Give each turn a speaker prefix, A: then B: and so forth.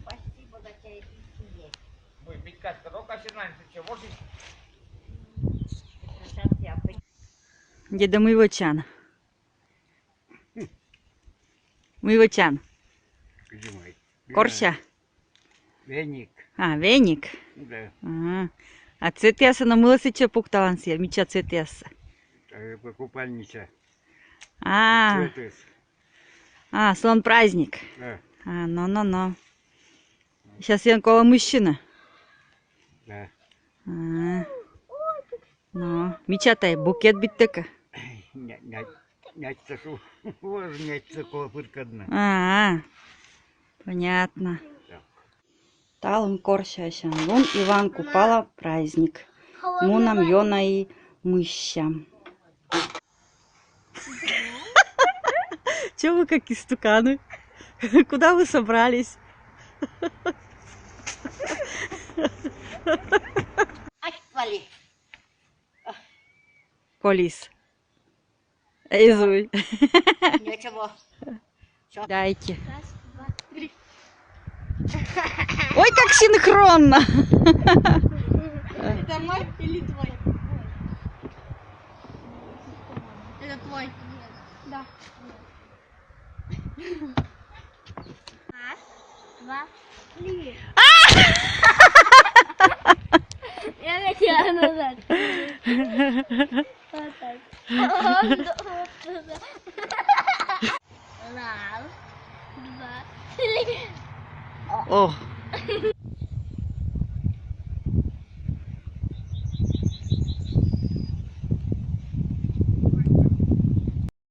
A: Спасибо за тебя.
B: Ой, Петькашка, ну-ка, сигнальница, что, 8?
C: Деда Мывочан. Мывочан.
B: Где мой?
C: Корся.
B: Веник.
C: А, веник.
B: Да.
C: Ага. А цветяса намылася че пукталанси, мича цветяса.
B: Купальница.
C: А, сон праздник.
B: Да.
C: А, ну. Сейчас я около мужчина.
B: Да.
C: А, ну, мечатай, букет биттека.
B: Нячца шу. Вот нячца колопыркадна.
C: А, понятно. Талым корщащан. Лун Иван Купала праздник. Мунам Йона и мыщам. Чего вы как истуканы? Куда вы собрались?
A: Вали.
C: Полис. Изуй.
A: Ничего.
C: Дайте.
A: Раз, два, три.
C: Ой, как синхронно.
A: Это мой или твой? Это твой. Да. Раз, два, три. Я хотела назад. Вот так. Раз, два, три.
C: О,